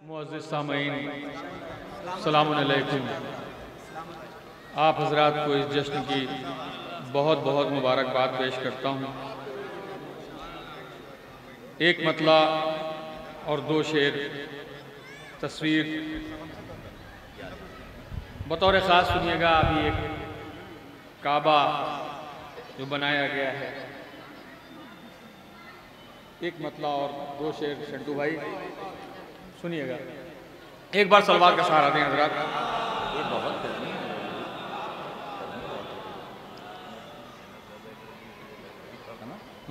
मुअज़्ज़िज़ सामईन, अस्सलामु अलैकुम। आप हज़रात को इस जश्न की बहुत बहुत मुबारकबाद पेश करता हूँ। एक मतला और दो शेर तस्वीर बतौर ख़ास सुनिएगा। अभी एक काबा जो बनाया गया है, एक मतला और दो शेर शंटू भाई सुनिएगा। एक बार सलवार का सहारा दें हज़रात। ये बहुत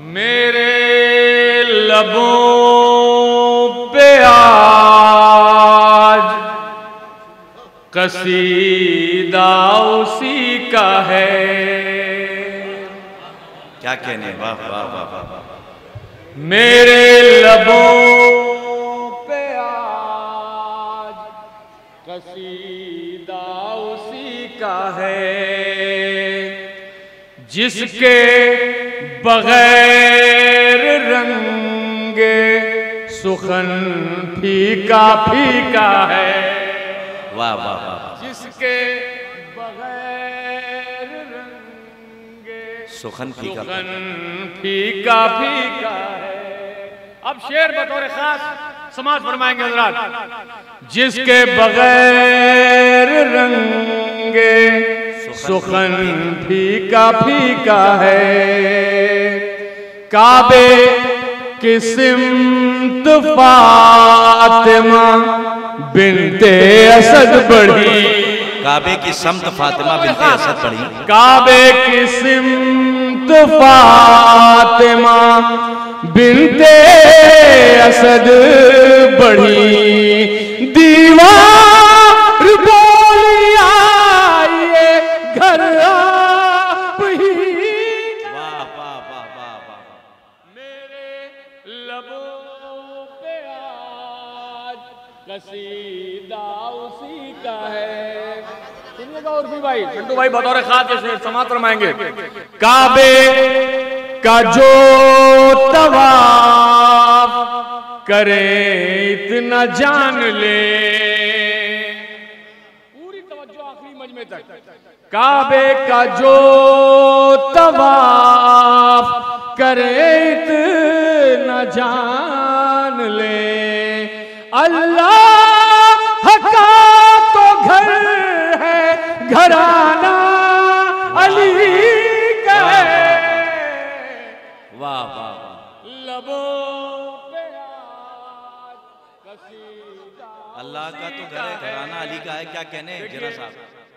मेरे लबों पे आज कसीदा उसी का है। क्या कहने, वाह वाह वाह वाह वाह। मेरे लबों पे आज कसीदा उसी का है, जिसके बगैर रंगे सुखन फीका फीका है। वाह वाह वाह। जिसके बगैर रंगे सुखन फीका फीका फीका है। अब शेर बतौर खास समाज फरमाएंगे हज़रात। जिसके बगैर रंगे सुखन फीका फीका है, काबे की सिमत फातिमा बिनते असद बढ़ी। काबे की समत फातिमा बिनते असद बढ़ी। काबे की सिमत फातिमा बिनते असद बढ़ी। दीवार बोली आइए घर आप ही। वाह वाह वाह वाह वाह। मेरे लबों पे आज कसीदा उसी का है। सुनिएगा उर्फी भाई, शंटू भाई बतौर खास के शेर समाप्त फरमाएंगे। काबे का जो तवाफ करे इतना जान ले। पूरी तवज्जो आखिरी मजमे तक। काबे का जो तवाफ करे इतना जान ले। अल्लाह का तो घर है, घराना अली का है। वाह वाह वाह। लबों पे आज कसीदा अल्लाह का तो घर है, घराना अली का है। क्या कहने जरा साहब।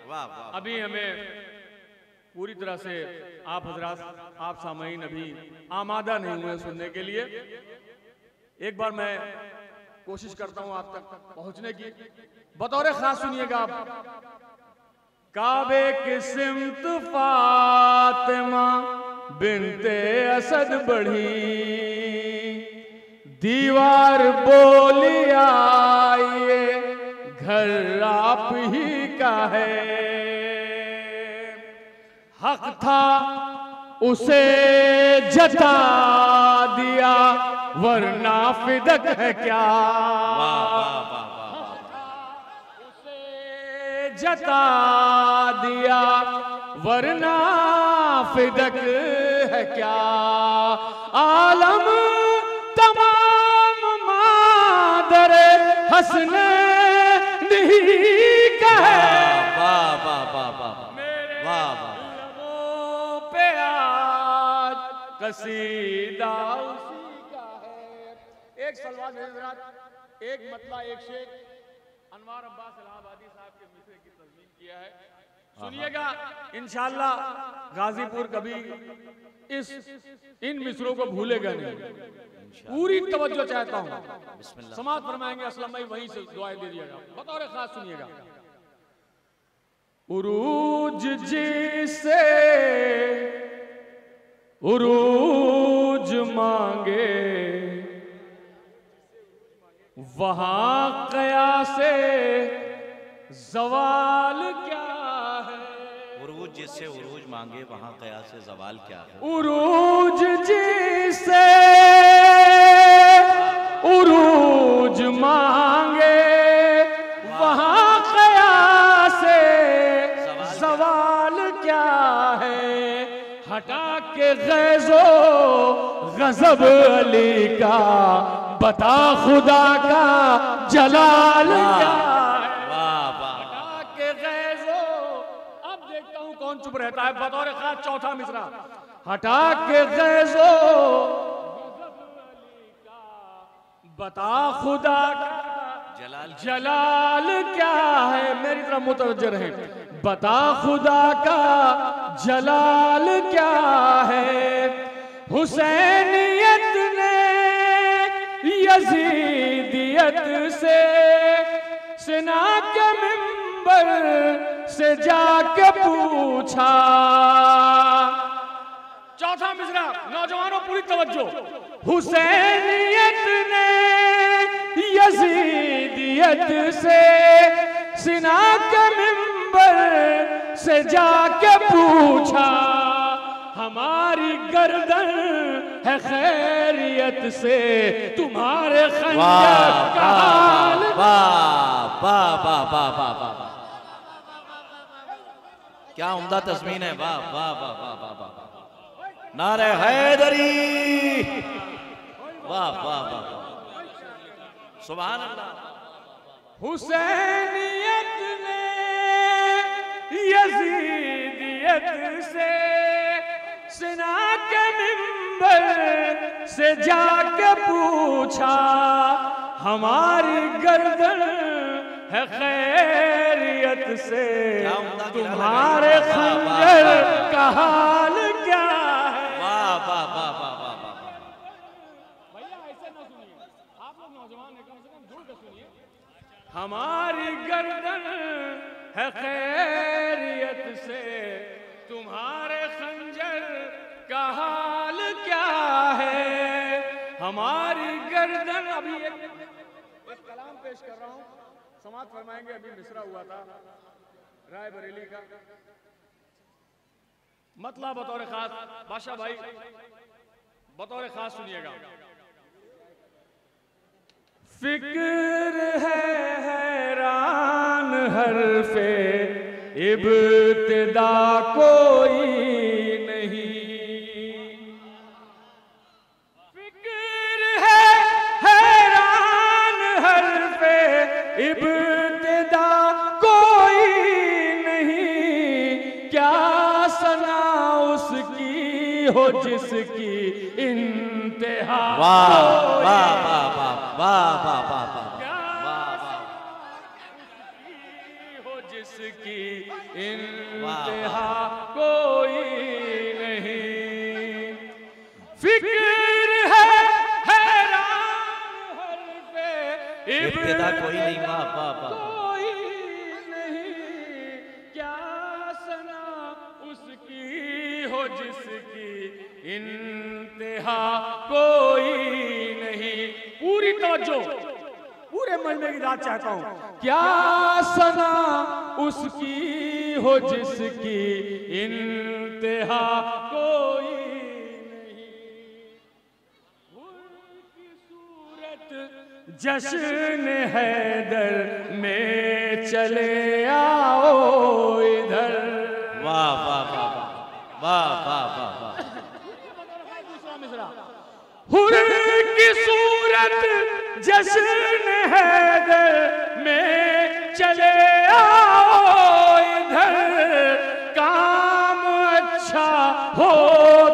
वाह वाह। अभी हमें पूरी तरह से आप हजरात, आप सामईन अभी आमादा नहीं हुए सुनने के लिए। एक बार मैं कोशिश करता हूं आप तक पहुंचने की। बतौर खास सुनिएगा आप। काबे की सिमत फातिमा बिनते असद बढ़ी। दीवार बोली आइए घर आप ही का है। हक था उसे जता दिया वरना फिदक है क्या। वाह वाह वाह वाह। उसे जता दिया वरना फिदक है क्या। आलम तमाम मादर हसने नहीं कहे। वाह वाह वाह वाह वाह वाह। पे आज कसीदा उसी का है। एक सलवार हज़रात, एक मतला, एक शेर अनवार अब्बास इलाहाबादी साहब के मिसरे की तज़मीन किया है। सुनिएगा इंशाअल्लाह। गाजीपुर कभी इन मिसरों को भूलेगा नहीं। पूरी तवज्जो चाहता हूँ। समाज फरमाएंगे असलम भाई, वहीं से दुआएं दे दिएगा। बतौर खास सुनिएगा। उरूज जिसे उरूज मांगे वहां कयासे ज़वाल क्या है। उरूज जिससे उरूज मांगे वहां कयास से ज़वाल क्या है। उरूज जिसे उरूज मांगे के गैज़ो गज़ब अली का, बता खुदा का जलाल क्या है। हटा के गैज़ो, अब देखता हूं कौन चुप रहता है। बतौर खास चौथा मिसरा, हटा के गैज़ो बता खुदा का जलाल क्या है। मेरी तरफ मुतवज्जह है। बता खुदा का जलाल क्या है। हुसैनियत ने यजीदियत से सिना के मिंबर से जाके पूछा। चौथा मिसरा, नौजवानों पूरी तवज्जो। हुसैनियत ने यजीदियत से सिना के मिंबर से जाके पूछा। हमारी गर्दन है खैरियत से, तुम्हारे खंजर का हाल। क्या उम्दा तस्मीन है। वाह वाह वाह वाह वाह वाह। नारे हैदरी। वाह वाह वाह, सुभान अल्लाह। हुसैनियत ने यजीदियत से सिना के मिंबर से जाके पूछा। हमारी गर्दन है खैरियत से, तुम्हारे खंजर का हाल क्या है। वाह वाह वाह वाह वाह वाह। भैया ऐसे ना सुनिए, आप लोग नौजवान हैं, कम से कम जुड़ के सुनिए। हमारी गर्दन है खैरियत से, तुम्हारे खंजर का हाल क्या है। हमारी गर्दन। अभी एक कलाम पेश कर रहा हूं, समाज फरमाएंगे। अभी मिसरा हुआ था राय बरेली का, मतलब बतौर खास बादशाह भाई बतौर खास सुनिएगा। फिक्र है हैरान हरफे इब्तिदा कोई नहीं। फिक्र है हैरान हरफे इब्तिदा कोई नहीं। क्या सना उसकी हो जिसकी इंतहा। वाह वाह वाह वाह वाह वाह वाह वाह। हो जिसकी इंतहा कोई नहीं। फिक्र है हैरान हरफे इब्तिदा कोई नहीं। वाह वाह वाह। कोई नहीं। क्या सना उसकी हो जिसकी इंतहा कोई नहीं। पूरी तवज्जो, पूरे मजमे की बात चाहता हूं। क्या सना उसकी हो जिसकी इंतहा कोई नहीं। की सूरत जश्न हैदर में चले आओ इधर। वाह वाह वाह वाह वाह वाह वाह। हुर की सूरत जश्न हैदर में चले आओ इधर। काम अच्छा हो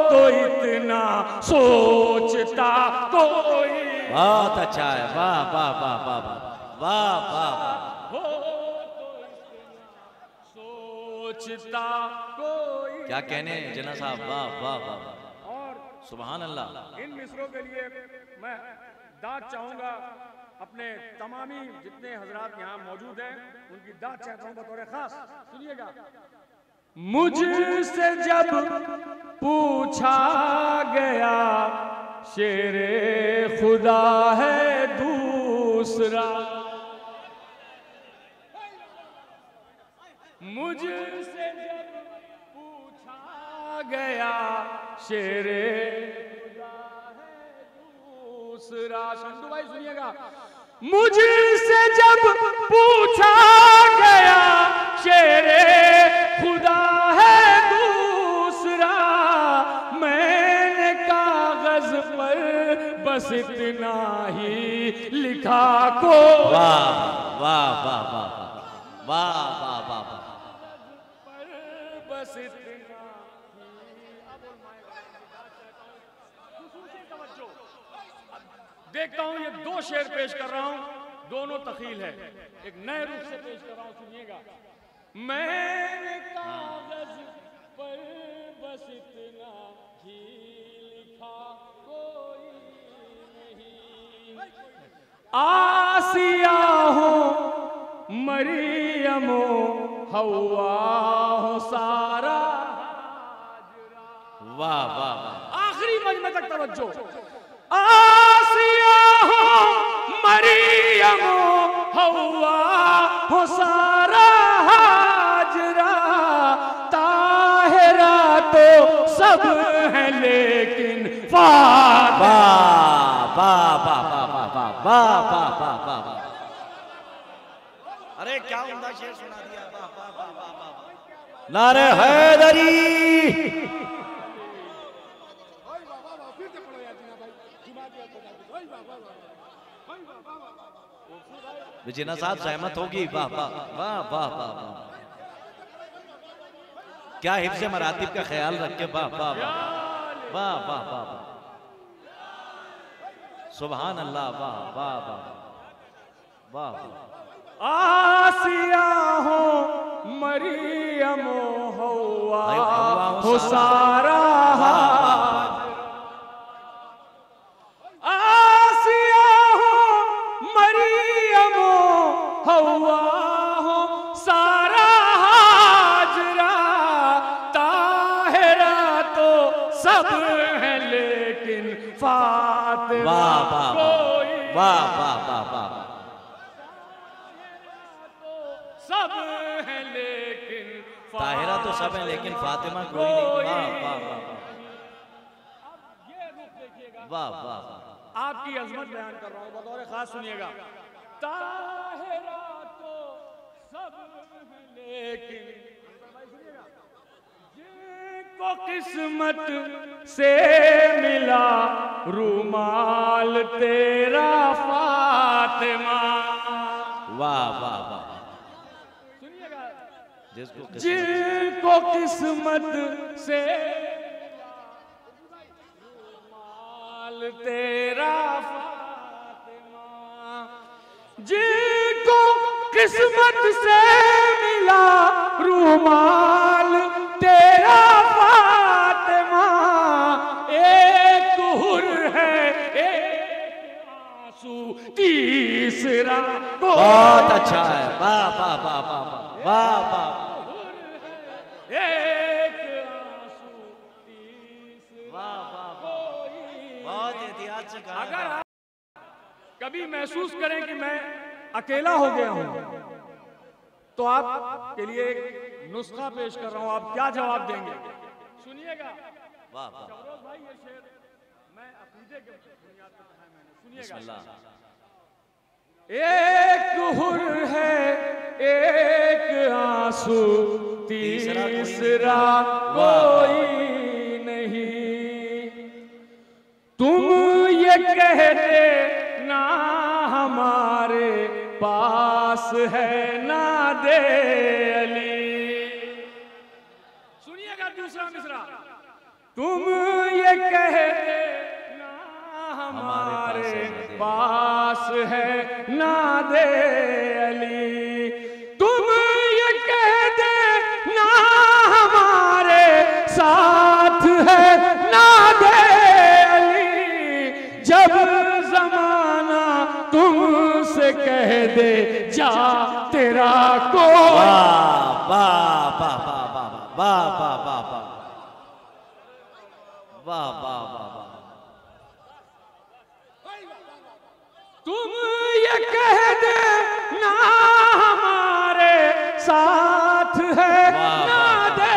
तो इतना सोचता कोई। बहुत अच्छा है। वाह वाह वाह वाह वाह वाह वाह। हो तो इतना सोचता कोई। क्या कहने जना साहब। वाह वाह वाह। सुभान अल्लाह। इन मिसरों के लिए मैं दाद चाहूंगा अपने तमामी जितने हजरात यहाँ मौजूद हैं, उनकी दाद चाहता हूँ बतौर खास। सुनिएगा। मुझसे जब पूछा गया शेरे खुदा है दूसरा। मुझसे जब पूछा गया शेरे खुदा है दूसरा। संधू भाई सुनिएगा। मुझसे जब पूछा गया शेरे खुदा है दूसरा, मैं वाह वाह वाह वाह वाह वाह वाह वाह। पर बस इतना देखता हूं ये दो शेर पेश कर रहा हूं, दोनों तखील है, एक नए रूप से पेश कर रहा हूं, सुनिएगा। मैंने कागज पर बस इतना ही लिखा, कोई नहीं। आसिया हो, मरियम हो, हवा हो, सारा वाह वाह वाह। आखिरी मजमे तक तवज्जो। आसिया हो, मरियम हो, हवा हो, सारा हाजरा, ताहिरा तो सब है लेकिन फातिमा। वाह वाह वाह वाह वाह वाह वाह वाह वाह वाह। अरे क्या उम्दा शेर सुना दिया। वाह वाह वाह वाह वाह। नारे हैदरी। विजिना साहब सहमत होगी। वाह वाह वाह वाह वाह वाह। क्या हिफ्ज़ मरातिब का ख्याल रख के। वाह वाह वाह वाह वाह वाह। सुभान अल्लाह। वाह वाह वाह वाह वाह। आसिया हो, मरियम हो, हवा हो, सारा आसिया हो, मरियम हो, हवा हो, सारा हाजरा, ताहिरा तो सब है लेकिन फातिमा वाह वाह कोई वाह वाह वाह वाह। सब है लेकिन ताहिरा तो सब है लेकिन फातिमा कोई नहीं। वाह वाह वाह ये रूप देखिएगा, वाह वाह वाह। आपकी अजमत बयान कर रहा हूं, बतौर खास सुनिएगा। ताहिरा तो सब है लेकिन जिनको किस्मत से मिला रूमाल तेरा फातिमा। वाह वाह वाह। सुनिएगा, जिसको जिनको किस्मत से रूमाल तेरा फातिमा, जिनको किस्मत से मिला रूमाल तेरा फातिमा, एक हुर है एक आंसू तीसरा कोई बहुत अच्छा है। वाह वाह वाह वाह वाह वाह। एक आंसू तीसरा वाह वाह वाह। कोई। बहुत एहतियात से कहा। अगर आप कभी महसूस करें कि मैं अकेला हो गया हूं, तो आपके लिए एक नुस्खा पेश कर रहा हूं, आप क्या जवाब देंगे? सुनिएगा। वाह वाह। जबरोज भाई, ये शेर मैं अकीदे के बुनियाद पर कहा है मैंने, सुनिएगा। बिस्मिल्लाह। एक हुर है एक आंसू तीसरा कोई नहीं। तुम ये कहते ना हमारे पास है ना दे अली। सुनिएगा दूसरा मिसरा। तुम ये कहते ना हमारे पास है ना दे अली। तुम ये कहते ना हमारे साथ है ना दे अली। जब जमाना तुमसे कह दे जा तेरा को। वाह वाह वाह वाह वाह वाह वाह वाह वाह वाह वाह वाह। तुम ये कह दे ना हमारे साथ है ना दे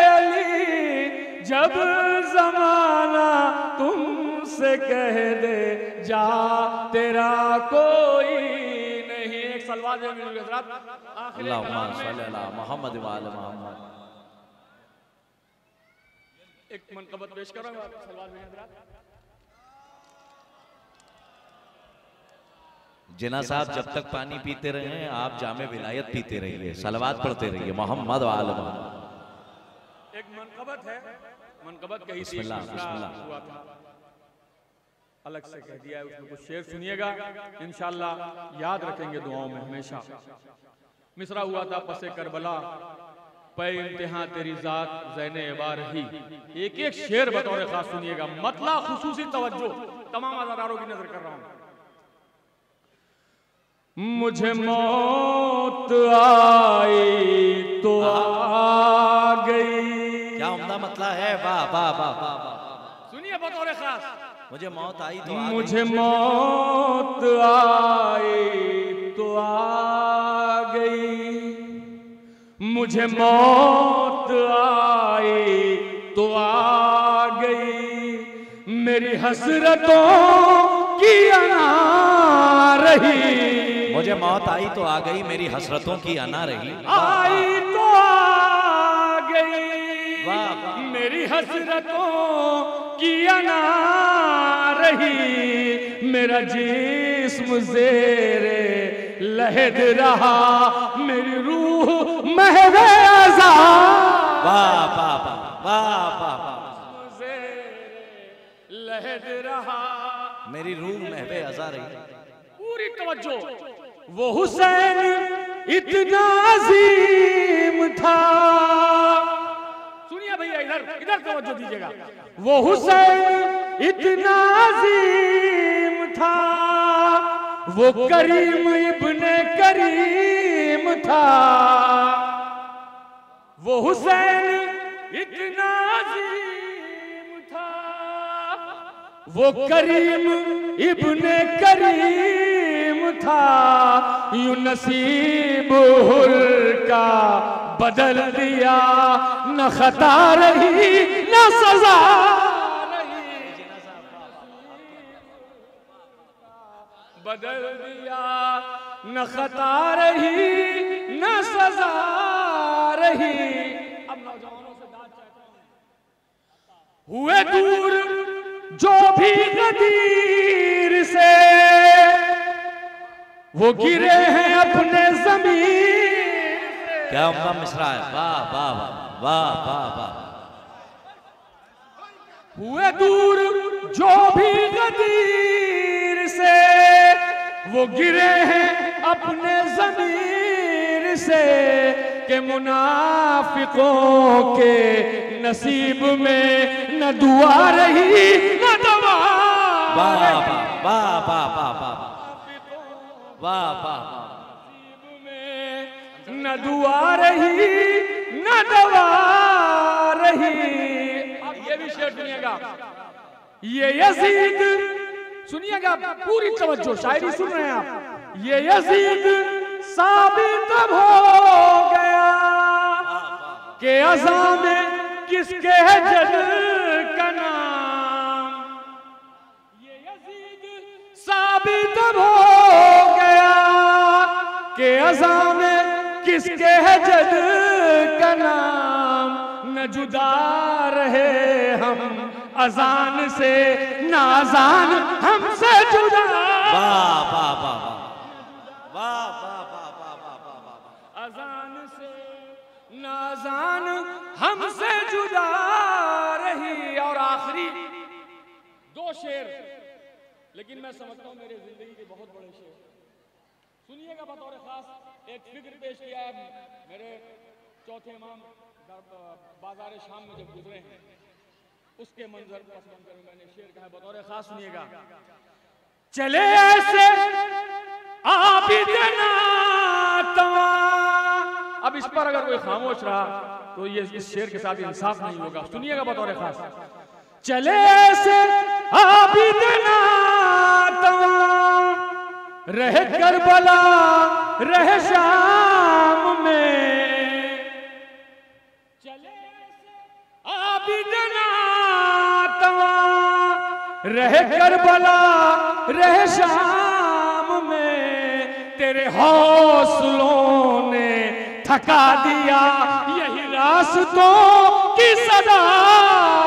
अली। जब जमाना तुमसे कह दे जा तेरा कोई नहीं। एक सलवात है मेरे हज़रात, आखिरी कलाम अल्लाहुम्मा में सल्ली अला मोहम्मद व आले मोहम्मद। एक मनकबत पेश करूंगा सलवात मेरे हज़रात। जिना साहब जब तक पानी पीते रहे आप जामे विलायत पीते रहिए, सलवात पढ़ते रहिए मोहम्मद वाले मोहम्मद। एक मनकबत है, मनकबत कही थी बिस्मिल्लाह, बिस्मिल्लाह। हुआ था, अलग से कह दिया है, उसमें कुछ शेर सुनिएगा इंशाअल्लाह याद रखेंगे दुआओं में हमेशा। मिसरा हुआ था पसे करबला पे इम्तिहान तेरी जात ज़ैने बार ही। एक एक शेर बतौर खास सुनिएगा, मतला खुसूसी तवज्जो, तमाम अज़ादारों की नजर कर रहा हूं। मुझे मौत आई तो आ गई। क्या उम्दा मतला है, वाह वाह वाह वाह वाह। सुनिए बतौर खास, मुझे मौत आई तो आ मुझे मौत आई तो आ गई, मुझे मौत आई तो आ गई, मेरी हसरतों की अना रही। मुझे मौत आई तो आ गई, मेरी हसरतों की अना रही। आई तो आ गई, वाह, वाह। मेरी हसरतों की अना रही, मेरा जिस्म ज़ेरे लहद रहा, मेरी रूह महवे आज़ाद। वाह वाह वाह वाह वाह वाह। लहद रहा, मेरी रूह महवे अज़ा रही। पूरी तवज्जो। वो हुसैन इतना अजीम था, सुनिए भैया, इधर इधर तवज्जो दीजिएगा। वो हुसैन इतना अजीम था, वो करीम इब्ने करीम था, वो हुसैन इतना अजीम था, वो करीम इब्ने करीम था, यूं नसीब हुर का बदल दिया, न खता रही न सजा रही, बदल दिया, न खता रही न सजा रही। अब नौजवानों से दाद चाहता हूं, हुए दूर जो भी गदीर से, वो गिरे हैं अपने ज़मीन से। क्या उम्दा मिसरा है, वाह वाह वाह वाह वाह वाह। हुए दूर जो भी गदीर से, वो गिरे हैं अपने ज़मीर से, के मुनाफिकों के नसीब में न दुआ रही न दवा। वाह वाह वाह वाह वाह वाह वाह वाह। नसीब में न दुआ रही न दवा रही। अब ये भी शेर सुनिएगा, ये यजीद, सुनिएगा पूरी तवज्जो, शायरी सुन रहे हैं आप। ये यजीद साबित हो गया कि अज़ा में किसके है जद का नाम। ये यजीद साबित हो गया कि अज़ा में किसके है जद का नाम। न जुदा रहे हम अजान से, न अजान हमसे जुदा। वाह वाह वाह वाह वाह वाह वाह वाह वाह। अजान से न अजान हमसे जुदा रही। और आखिरी दो शेर, लेकिन मैं समझता हूं मेरे जिंदगी के बहुत बड़े शेर, सुनिएगा बतौर खास। एक फिक्र पेश किया है मेरे चौथे इमाम बाजार शाम में जब गुजरे हैं, उसके मंजर में मैंने शेर कहा बतौर खास, सुनिएगा। चले ऐसे आबिदना तवा। अब इस पर अगर कोई खामोश रहा तो ये इस शेर के साथ इंसाफ नहीं होगा, सुनिएगा बतौर खास। चले ऐसे आबिदना तवा, रहे करबला रहे शाम में। चले ऐसे आबिदना तवा, रहे करबला रहे शाम में। तेरे हौसलों ने थका दिया यही रास्तों की सदा।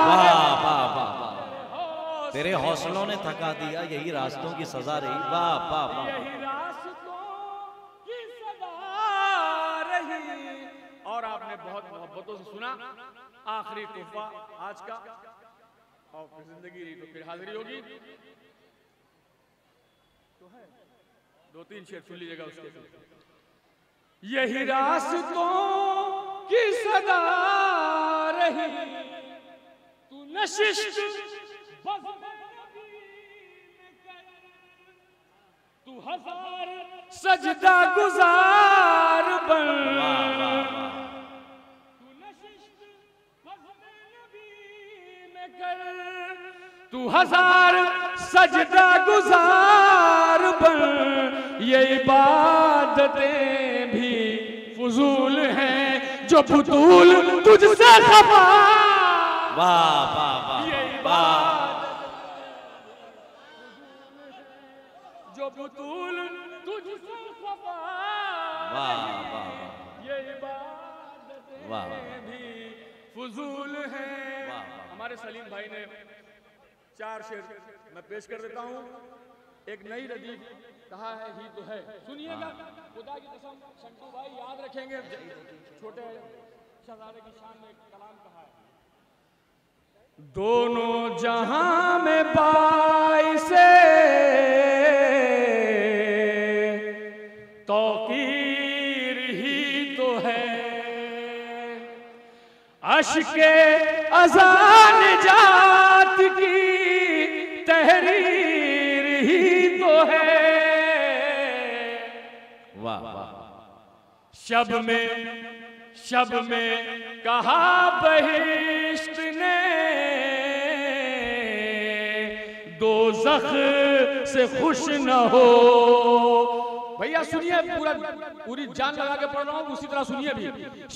वाह वाह वाह। तेरे हौसलों ने थका दिया यही रास्तों की सजा रही। वाह वाह वाह। सुना, आखिरी तोहफा आज का, और फिर जिंदगी रही तो फिर हाजिरी होगी। तो है 2-3 शेर सुन लीजिएगा उसके। यही रास्तों की सदा रही, तू नशिश तू हजार सजदा गुजार बन, तू नशिश में कर, तू हजार सजदा गुजार बन। ये इबादतें भी फजूल हैं जो फतूल तुझसे खफा। वाह वाह वाह वाह, जो फतूल तुझसे खफा। वाह वाह ये इबादतें वाह भी फजूल हैं। वाह। हमारे सलीम भाई ने 4 शेर मैं पेश कर देता हूँ। एक नई रदीफ कहा है ही तो है, सुनिएगा। खुदा की कसम शंटू भाई याद रखेंगे, छोटे शहजादे की शान में कलाम कहा है। दोनों जहां में बाइसे तौकीर ही तो है, अश्के अज़ान जात की तहरीर ही तो है। वाह वाह। शब में कहा बहिश्त ने, दोज़ख से खुश न हो। भैया सुनिए, पूरी जान लगा के पढ़ रहा हूं, उसी तरह सुनिए भी।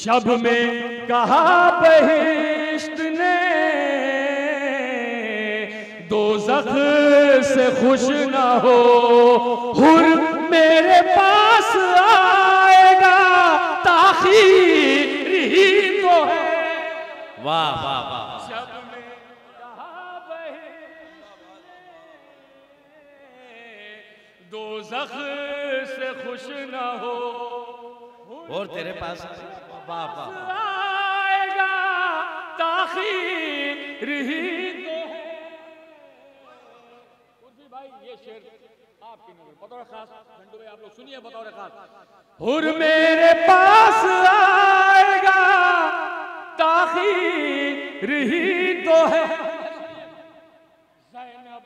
शब में कहा बहिश्त ने, दोज़ख से खुश न हो। हुर मेरे पास आएगा ताखीर ही तो है। वाह वाह वाह। शब में कहा बहिश्त ने, दोज़ख से खुश न हो। और तेरे पास वाह वाह आएगा ताखीर ही तो है। भाई ये शेर आपकी नजर बतौर खास, झंडू भाई आप लोग सुनिए बतौर खास। हुर मेरे पास आएगा ताखीर ही तो है। ज़ैनब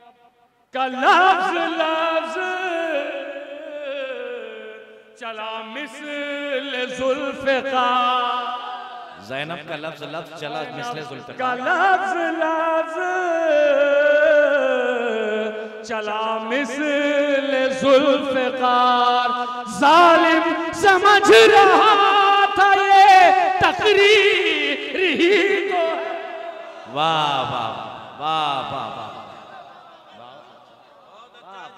का लफ्ज़ लफ्ज़ चला मिसल ज़ुल्फ़िकार। ज़ैनब का लफ्ज़ लफ्ज़ चला मिसले ज़ुल्फ़िकार। का लफ्ज़ लफ्ज़ चला मिसल ज़ुल्फ़िकार। ज़ालिम समझ रहा था ये तकरीर ही तो है। वाह वाह वाह वाह वाह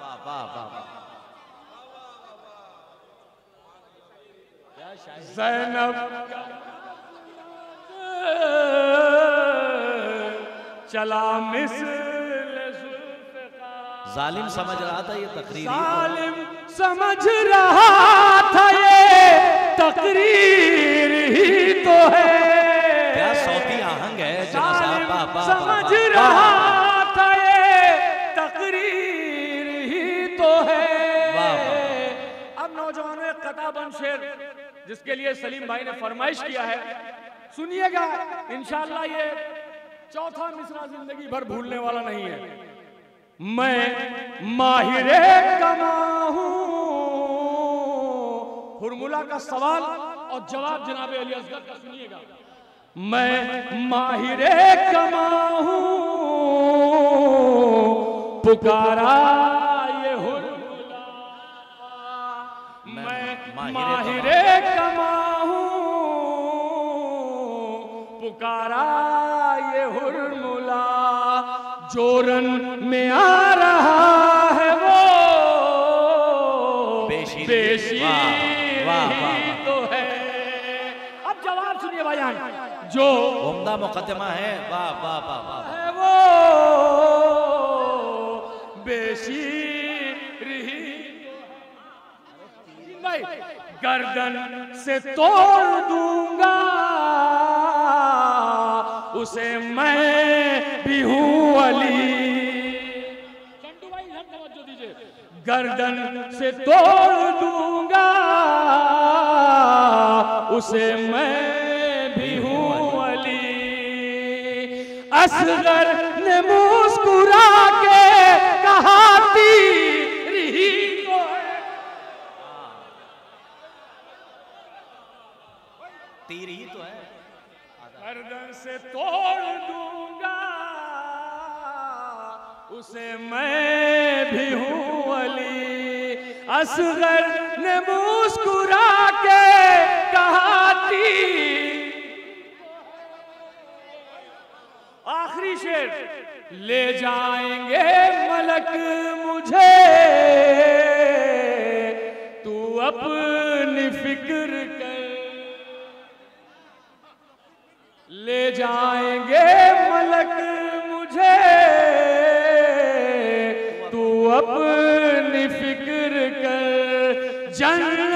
वाह वाह वाह। ज़ैनब चला मिसल ज़ुल्फ़िकार। जालिम समझ रहा था ये तकरीर, जालिम समझ रहा था ये तकरीर ही तो है। क्या सौती आहंग है जना साहब। वाह वाह समझ रहा था ये तकरीर ही तो है। अब नौजवानों एक कताबंद शेर जिसके लिए सलीम भाई ने फरमाइश किया है, सुनिएगा। इंशाअल्लाह ये चौथा मिसरा जिंदगी भर भूलने वाला नहीं है। मैं माहिरे कमा हूं। फॉर्मूला का सवाल और जवाब जनाब अली असगर का सुनिएगा। मैं माहिरे कमा हूं, पुकारा ये हुर्मुला। मैं माहिरे कमा हूं, पुकारा ये हुर्मुला। जोरन में आ रहा है वो बेशीर तो है। अब जवाब सुनिए भाईजान, जो उम्दा मुकदमा है। वाह वाह वाह वाह। है वो बेशीर ही भाई। गर्दन से तोड़ दूंगा उसे मैं भी हूँ अली। चंटू भाई ध्यान तवज्जो दीजिए। गर्दन से तोड़ दूंगा उसे मैं भी हूँ अली। असगर ने मुस्कुरा के कहा तीर ही तो है। तीर ही तो है। गर्दन से तोड़ दूंगा उसे मैं भी हूँ अली। असगर ने मुस्कुरा के कहा तीर। आखिरी शेर। ले जाएंगे मलक मुझे तू अपनी फिक्र कर। ले जाएंगे मलक मुझे तू अपनी फिक्र कर। जन्नत